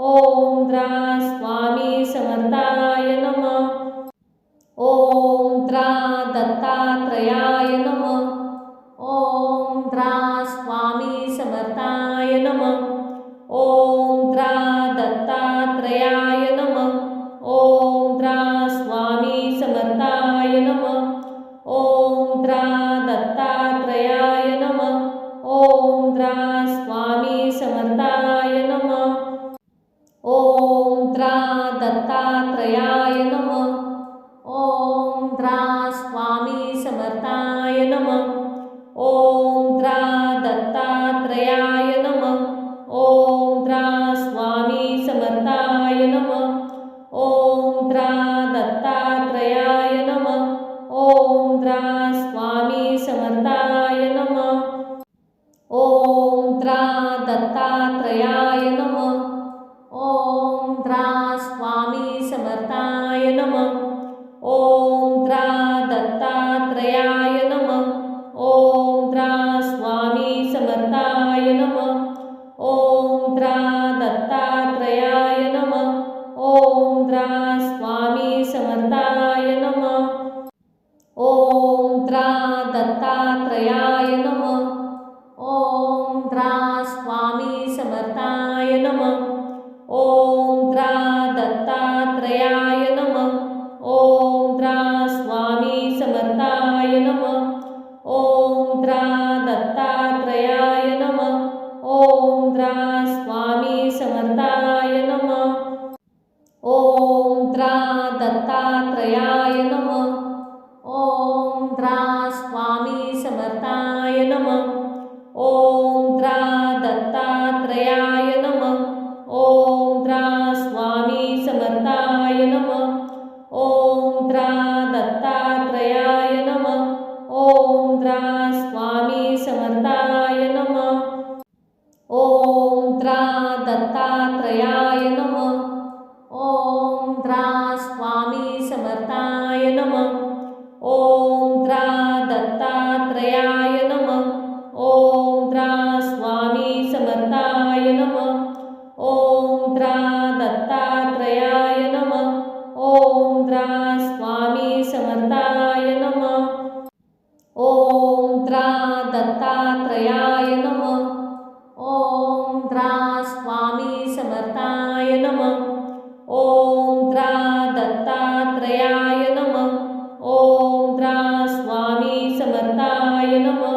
ओम त्रा स्वामी समर्थाय नमः। ओम त्रा दत्तात्रयाय नमः। ओम त्रा स्वामी समर्थाय नमः। ओम त्रा दत्तात्रयाय नमः। ओम त्रा स्वामी समर्थाय नमः। ओम त्रा दत्तात्रयाय नमः। ओम त्रा स्वामी समर्थाय नमः। ओम त्रा दत्तात्रयाय नमः। ओम त्रा स्वामी समर्थाय नमः। ओम त्रा दत्तात्रयाय नमः। ओम त्रा स्वामी समर्थाय नमः। ओम त्रा दत्तात्रयाय नमः। ओम त्रा स्वामी समर्थाय नमः। ओम त्रा दत्तात्रयाय नमः। ओम त्रा स्वामी समर्थाय नमः। ओम त्रा दत्तात्रयाय नमः। ओम त्रा स्वामी समर्थाय नमः। ओम त्रा दत्तात्रयाय नमः। ओम त्रा स्वामी समर्थाय नमः। ओम त्रा दत्तात्रयाय नमः। ओम त्रा स्वामी समर्थाय नमः। ओम त्रा दत्तात्रयाय नमः। ओम त्रा स्वामी समर्थाय नमः। ओम त्रा दत्तात्रयाय नमः। ओम त्रा स्वामी समर्थाय नमः। ओम त्रा दत्तात्रयाय नमः। ओम त्रा स्वामी समर्थाय नमः। ओम त्रा दत्तात्रयाय नमः। ओम त्रा स्वामी समर्थाय नमः। ओम त्रा दत्तात्रयाय नमः। ओम त्रा स्वामी समर्थाय नमः। ओम त्रा दत्तात्रयाय नमः। ओम त्रा स्वामी समर्थाय नमः। ओम त्रा दत्तात्रयाय नमः। ओम त्रा स्वामी समर्थाय नमः। ओम त्रा दत्तात्रयाय नमः। ओम त्रा स्वामी समर्थाय नमः। ओम त्रा दत्तात्रयाय नमः। ओम त्रा स्वामी समर्थाय नमः। ओम त्रा दत्तात्रयाय नमः। ओम त्रा स्वामी समर्थाय नमः।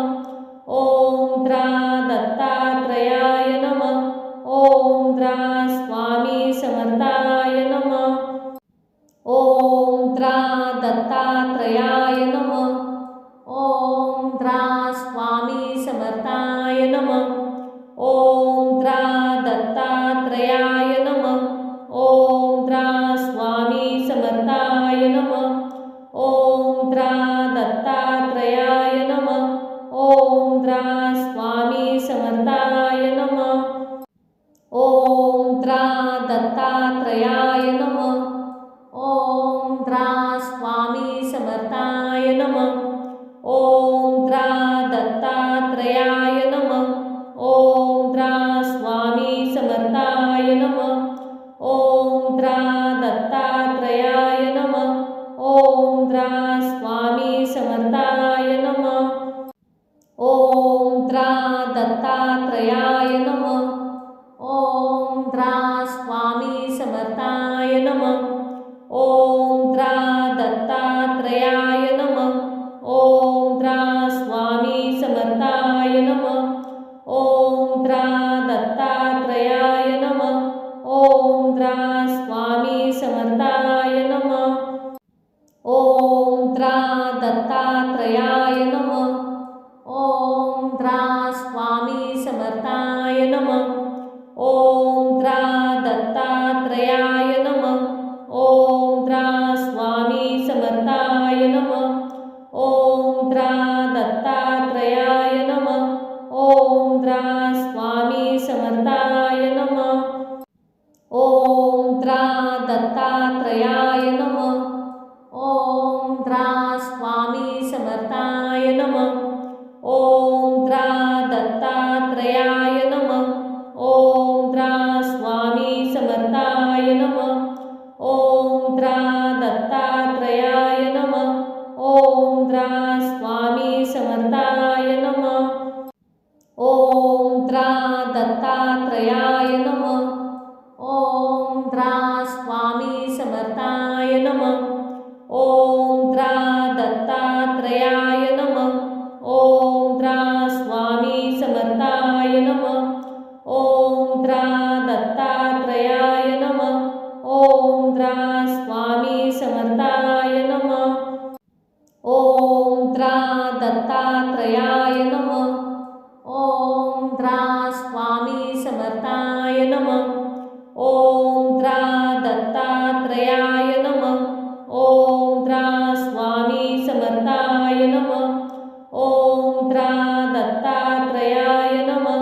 ओम त्रा दत्तात्रयाय नमः। ओम त्रा स्वामी समर्थाय नमः। ओम त्रा दत्तात्रयाय नमः। ओम त्रा स्वामी समर्थाय नमः। ओम त्रा दत्तात्रयाय नमः। ओम त्रा स्वामी समर्थाय नमः। ओम समर्थाय नमः। ओम द्रा दत्तात्रयाय नमः। ओम द्रा स्वामी समर्थाय नमः। ओम द्रा दत्तात्रयाय नमः। ओम द्रा स्वामी समर्थाय नमः। ओम द्रा दत्तात्रयाय नमः। ओम द्रा स्वामी समर्थाय नमः। ओम द्रा दत्तात्रयाय नमः। ओम द्रा स्वामी समर्थाय नमः। ओम द्रा दत्तात्रयाय नमः। ओम द्रा स्वामी समर्थाय नमः। ओम द्रा दत्तात्रयाय नमः। ओम द्रा स्वामी समर्थाय नमः। ओम द्रा दत्तात्रयाय नमः। ओम द्रा स्वामी समर्थाय नमः। ओम द्रा दत्तात्रयाय नमः। ओम द्रा स्वामी समर्थाय नमः। ओम द्रा दत्तात्रयाय नमः। ओम द्रा स्वामी समर्थाय नमः। ओम द्रा दत्तात्रयाय नमः। ओम द्रा स्वामी समर्थाय नमः। ओम द्रा दत्तात्रयाय नमः। ओम द्रा स्वामी समर्थाय नमः। ओम द्रा दत्तात्रयाय नमः। ओम द्रा स्वामी समर्थाय नमः। ओम द्रा दत्तात्रयाय नमः। ओम द्रा स्वामी समर्थाय नमः। ओम द्रा दत्तात्रयाय नमः। ओम द्रा स्वामी समर्थाय नमः। ओम द्रा दत्तात्रयाय नमः। ओम द्रा स्वामी समर्थाय नमः। ओम द्रा दत्तात्रयाय नमः। ओम द्रा स्वामी समर्थाय नमः। ओम द्रा दत्तात्रयाय नमः।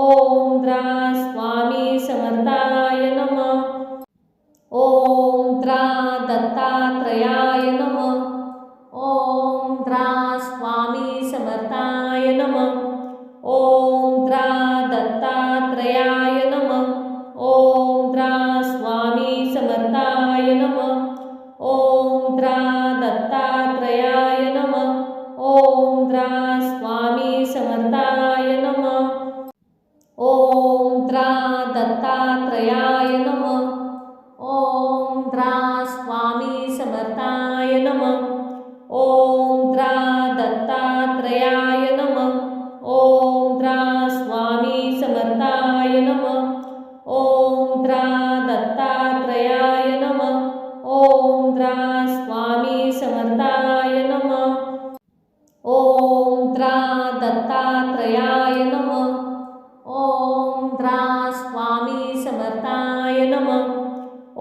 ओम द्रा स्वामी समर्थाय नमः। ओम द्रा दत्तात्रयाय नमः। ओम द्रा स्वामी समर्थाय नमः। ओम द्रा दत्तात्रयाय नमः। ओम द्रा स्वामी समर्थाय नमः। ओम द्रा दत्तात्रयाय नमः। ओम द्रा स्वामी समर्थाय नमः। ओम द्रा दत्तात्रयाय नमः। ओम द्रा स्वामी समर्थाय नमः। ओम द्रा दत्तात्रयाय नमः। ओम द्रा स्वामी समर्थाय नमः। ओम द्रा दत्तात्रयाय नमः। ओम द्रा स्वामी समर्थाय नमः। ओम द्रा दत्तात्रयाय नमः। ओम द्रा स्वामी समर्थाय नमः।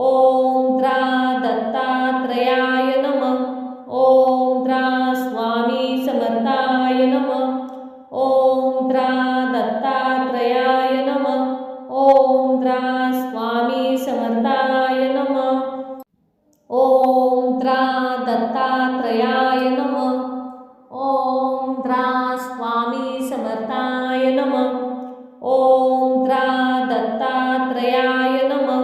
ओम द्रा दत्तात्रयाय नमः। ओम द्रा स्वामी समर्थाय नमः। ओम द्रा दत्तात्रयाय नमः। ओम द्रा स्वामी समर्थाय नमः। ओम द्रा दत्तात्रयाय नमः। ओम द्रा स्वामी समर्थाय नमः। ओम द्रा दत्तात्रयाय नमः।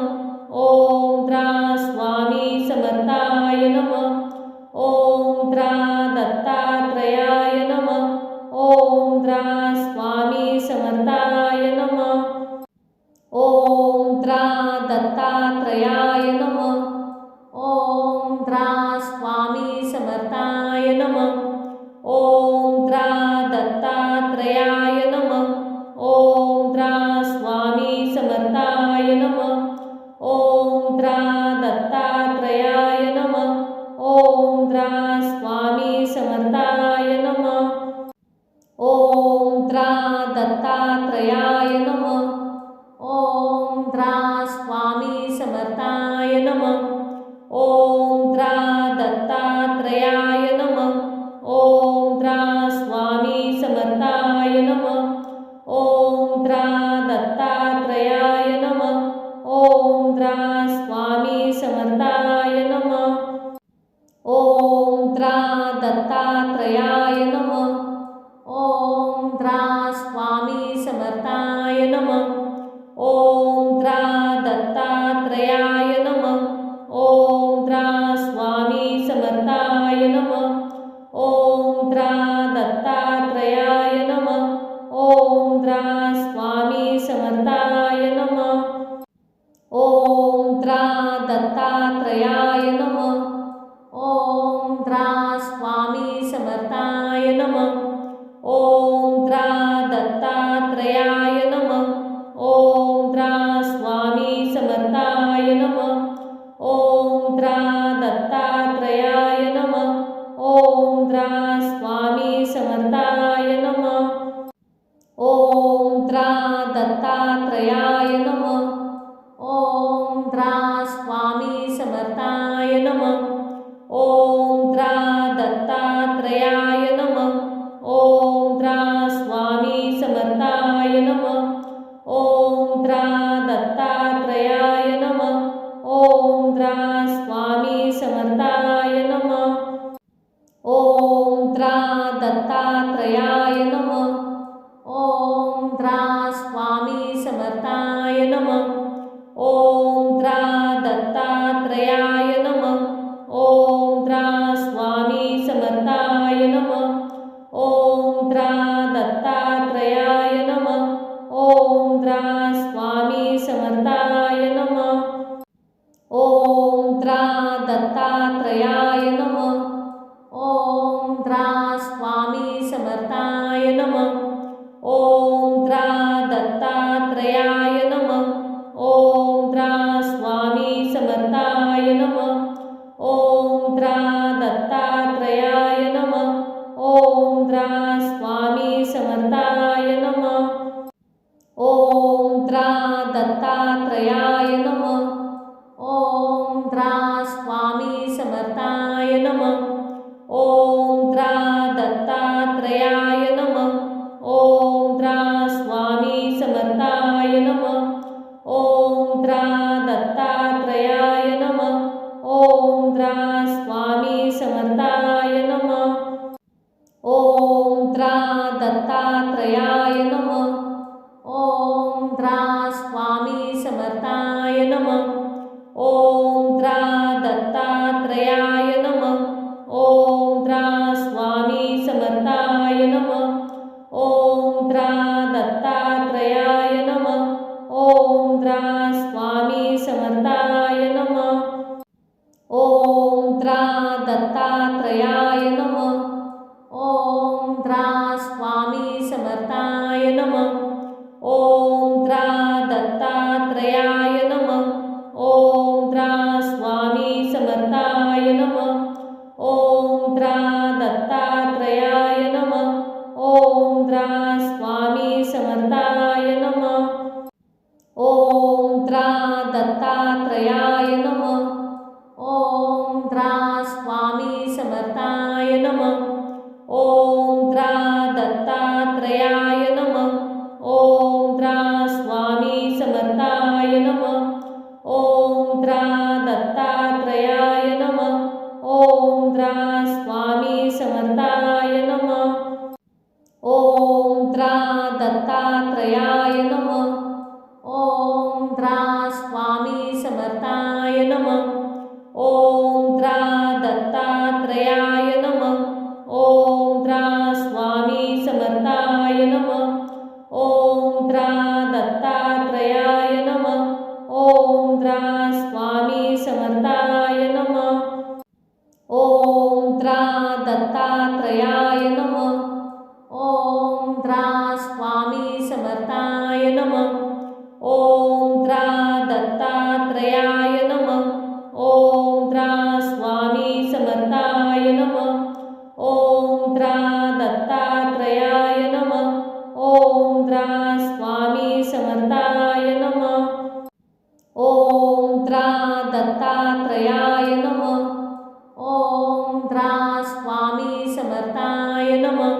ओम द्रा स्वामी समर्थाय नमः। ओम द्रा दत्तात्रयाय नमः। ओम द्रा स्वामी समर्थाय नमः। ओम द्रा दत्तात्रयाय नमः। ओम द्रा स्वामी समर्थाय नमः। ओम द्रा दत्तात्रयाय नमः। ओम द्रा स्वामी समर्थाय नमः। ओम द्रा दत्तात्रयाय नमः। ओम द्रा स्वामी समर्थाय नमः। ओम द्रा दत्तात्रयाय नमः। ओम द्रा स्वामी समर्थाय नमः। ओम द्रा दत्तात्रयाय नमः। दत्तात्रयाय नमः. ओम द्रा स्वामी समर्थाय नमः. ओम द्रा दत्तात्रयाय नमः. ओम द्रा स्वामी समर्थाय नमः. ओम द्रा दत्तात्रयाय नमः. ओम द्रा स्वामी समर्थाय नमः. ओम द्रा दत्तात्रयाय नमः. ओम द्रा स्वामी समर्थाय नमः. ओम द्रा दत्तात्रयाय नमः. ओम द्रा स्वामी समर्थाय नमः. ओम द्रा दत्तात्रयाय नमः. ओम द्रा स्वामी समर्थाय नमः. ओम द्रा दत्तात्रयाय नमः. ओम द्रा स्वामी समर्थाय नमः. ओम द्रा दत्तात्रयाय नमः. ओम द्रा स्वामी समर्थाय नमः. ओम द्रा दत्तात्रयाय नमः. ओम द्रा स्वामी समर्थाय नमः. ओम द्रा दत्तात्रयाय नमः. ओम द्रा स्वामी समर्थाय नमः. ओम द्रा दत्तात्रयाय नमः. ओम द्रा स्वामी समर्थाय नमः. ओम द्रा दत्तात्रयाय नमः. ओम द्रा स्वामी समर्थाय नमः. ओम द्रा दत्तात्रयाय नमः. ओम द्रा स्वामी समर्थाय नमः. ओम द्रा दत्तात्रयाय नमः. ओम द्रा स्वामी समर्थाय नमः. ओम द्रा दत्तात्रयाय नमः. ओम द्रा स्वामी समर्थाय नमः. ओम द्रा दत्तात्रयाय नमः. ओम द्रा स्वामी समर्थाय नमः. ओम द्रा दत्तात्रयाय नमः. ओम द्रा स्वामी समर्थाय नमः. ओम द्रा दत्तात्रयाय नमः. ओम द्रा स्वामी समर्थाय नमः. ओम द्रा दत्तात्रयाय नमः. ओम द्रा स्वामी समर्थाय नमः. ओम द्रा दत्तात्रयाय नमः. ओम द्रा स्वामी समर्थाय नमः. ओम द्रा दत्तात्रयाय नमः. ओम द्रा स्वामी समर्थाय नमः. ओम द्रा दत्तात्रयाय नमः. ओम द्रा स्वामी समर्थाय नमः. ओम द्रा दत्तात्रयाय नमः. ओम द्रा स्वामी समर्थाय नमः. ओम द्रा दत्तात्रयाय नमः. ओम द्रा स्वामी समर्थाय नमः. ओम द्रा दत्तात्रयाय नमः. ओम द्रा स्वामी समर्थाय नमः. ओम द्रा दत्तात्रयाय नमः. ओम द्रा स्वामी समर्थाय नमः. ओम द्रा दत्तात्रयाय नमः. ओम द्रा स्वामी समर्थाय नमः. ओम द्रा दत्तात्रयाय नमः. ओम द्रा स्वामी समर्थाय नमः. ओम द्रा दत्तात्रयाय नमः. ओम द्रा स्वामी समर्थाय नमः. ओम द्रा दत्तात्रयाय नमः. ओम द्रा स्वामी समर्थाय नमः. ओम द्रा दत्तात्रयाय नमः. ओम द्रा स्वामी समर्थाय नमः. ओम द्रा दत्तात्रयाय नमः. ओम द्रा स्वामी समर्थाय नमः. ओम द्रा दत्तात्रयाय नमः. ओम द्रा स्वामी समर्थाय नमः. ओम द्रा दत्तात्रयाय नमः. ओम द्रा स्वामी समर्थाय नमः.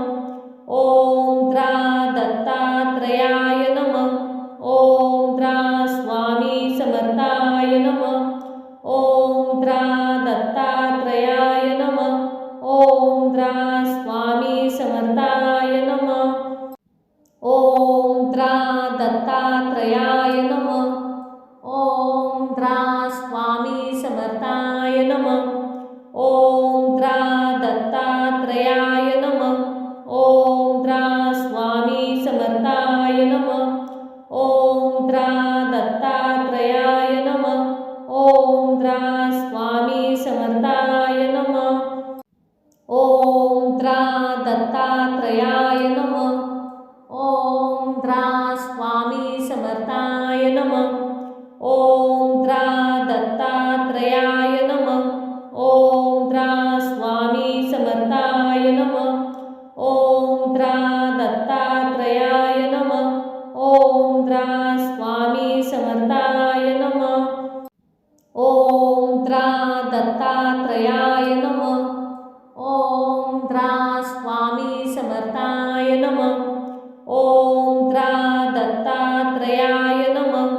दत्तात्रयाय नमः. ओम द्रा स्वामी समर्थाय नमः. ओम द्रा दत्तात्रयाय नमः. ओम द्रा स्वामी समर्थाय नमः. ओम द्रा दत्तात्रयाय नमः. ओम द्रा स्वामी समर्थाय नमः. ओम द्रा दत्तात्रयाय नमः. ओम द्रा स्वामी समर्थाय नमः. ओम द्रा दत्तात्रयाय नमः.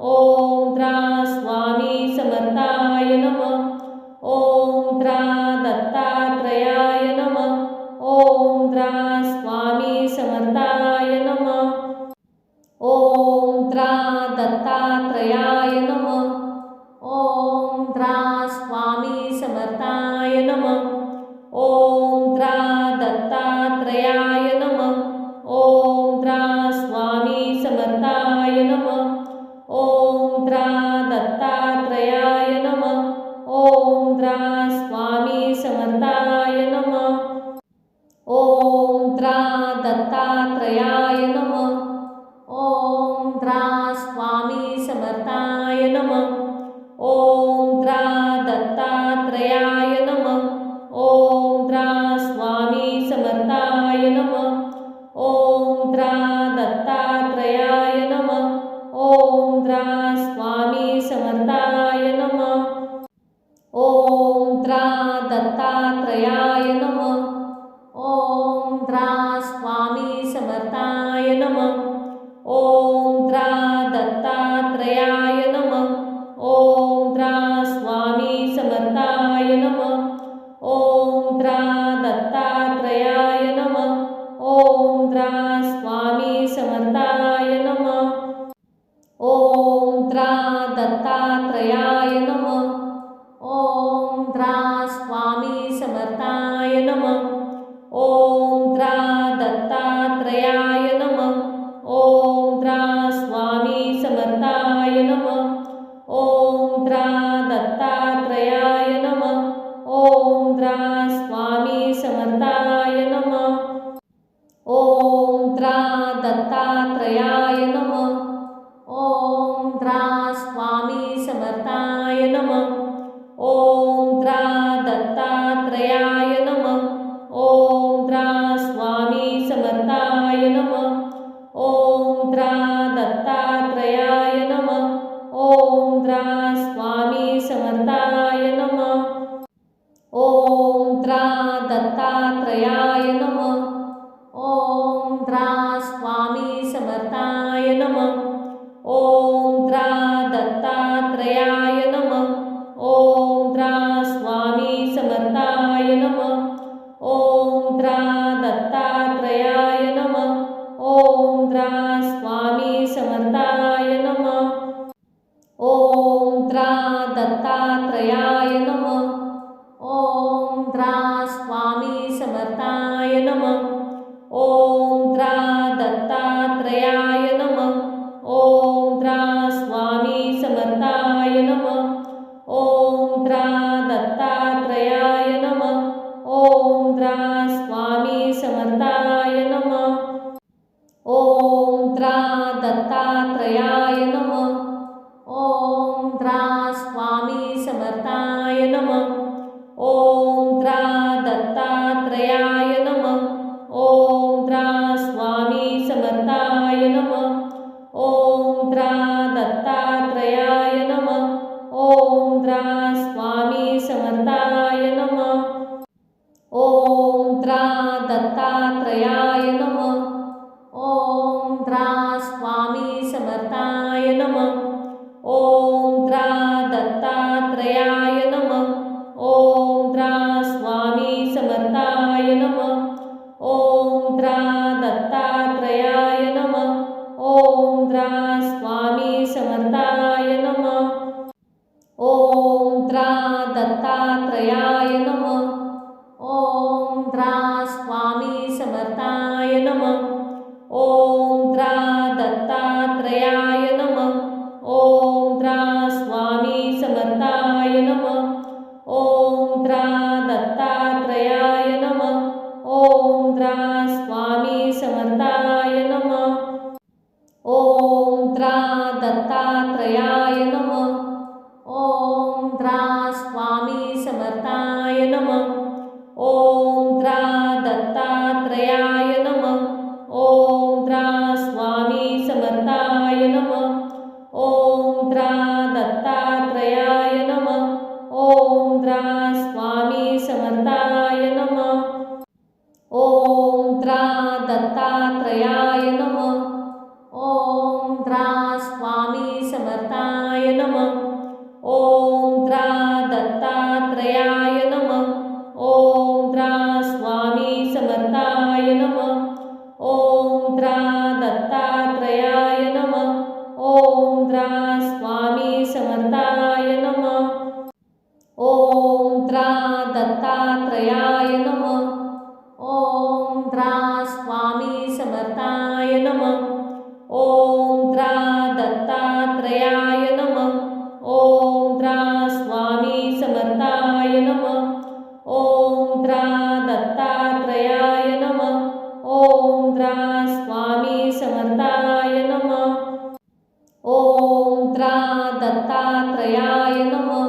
ओम द्रा स्वामी समर्थाय नमः. ओम द्रा दत्तात्रयाय नमः. ओम द्रा स्वामी समर्थाय नमः. ओम द्रा दत्तात्रयाय नमः. ओम द्रा स्वामी समर्थाय नमः. ओम द्रा दत्तात्रयाय नमः. ओम द्रा स्वामी समर्थाय नमः. ओम द्रा दत्तात्रयाय नमः. ओम द्रा स्वामी समर्थाय नमः. ओम द्रा दत्तात्रयाय नमः. ओम द्रा स्वामी समर्थाय नमः. ओम द्रा दत्तात्रयाय नमः. ओम द्रा स्वामी समर्थाय नमः. ओम द्रा दत्तात्रयाय नमः. ओम द्रा स्वामी समर्थाय नमः. ओम द्रा दत्तात्रयाय नमः. ओम द्रा स्वामी समर्थाय नमः. ओम द्रा दत्तात्रयाय नमः. ओम द्रा स्वामी समर्थाय नमः. ओम द्रा दत्तात्रयाय नमः. ओम द्रा स्वामी समर्थाय नमः. ओम द्रा दत्तात्रयाय नमः. ओम द्रा स्वामी समर्थाय नमः. ओम द्रा दत्तात्रयाय नमः. ओम द्रा स्वामी समर्थाय नमः. ओम द्रा दत्तात्रयाय नमः. ओम द्रा स्वामी समर्थाय नमः. ओम द्रा दत्तात्रयाय नमः. ओम द्रा स्वामी समर्थाय नमः. ओम द्रा दत्तात्रयाय नमः. ओम द्रा स्वामी समर्थाय नमः. ओम द्रा दत्तात्रयाय नमः. ओम द्रा स्वामी समर्थाय नमः. ओम द्रा दत्तात्रयाय नमः. ओम द्रा स्वामी समर्थाय नमः. ओम द्रा दत्तात्रयाय नमः. ओम द्रा स्वामी समर्थाय नमः. ओम द्रा दत्तात्रयाय नमः. ओम द्रा स्वामी समर्थाय नमः. ओम द्रा दत्तात्रयाय नमः. ओम द्रा स्वामी समर्थाय नमः. ओम द्रा दत्तात्रयाय नमः. ओम द्रा स्वामी समर्थाय नमः. ओम द्रा दत्तात्रयाय नमः. ओम द्रा स्वामी समर्थाय नमः. ओम द्रा दत्तात्रयाय नमः. ओम द्रा स्वामी समर्थाय नमः. ओम द्रा दत्तात्रयाय नमः. ओम द्रा स्वामी समर्थाय नमः. ओम द्रा दत्तात्रयाय नमः. ओम द्रा स्वामी समर्थाय नमः. ओम द्रा दत्तात्रयाय नमः. ओम द्रा स्वामी समर्थाय नमः. ओम द्रा दत्तात्रयाय नमः. ओम द्रा स्वामी समर्थाय नमः. ओम द्रा दत्तात्रयाय नमः. ओम द्रा स्वामी समर्थाय नमः. ओम द्रा दत्तात्रयाय नमः. ओम द्रा समर्थाय नमः. ओम त्रा दत्तात्रयाय नमः. ओम त्रा स्वामी समर्थाय नमः. ओम त्रा दत्तात्रयाय नमः. ओम त्रा स्वामी समर्थाय नमः. ओम त्रा दत्तात्रयाय नमः. ओम त्रा स्वामी समर्थाय नमः. ओम त्रा दत्तात्रयाय नमः. ओम त्रा स्वामी समर्थाय नमः. ओम त्रा दत्तात्रयाय नमः. ओम त्रा स्वामी समर्थाय नमः. ओम त्रा दत्तात्रयाय नमः. ओम त्रा स्वामी समर्थाय नमः. ओम त्रा दत्तात्रयाय नमः.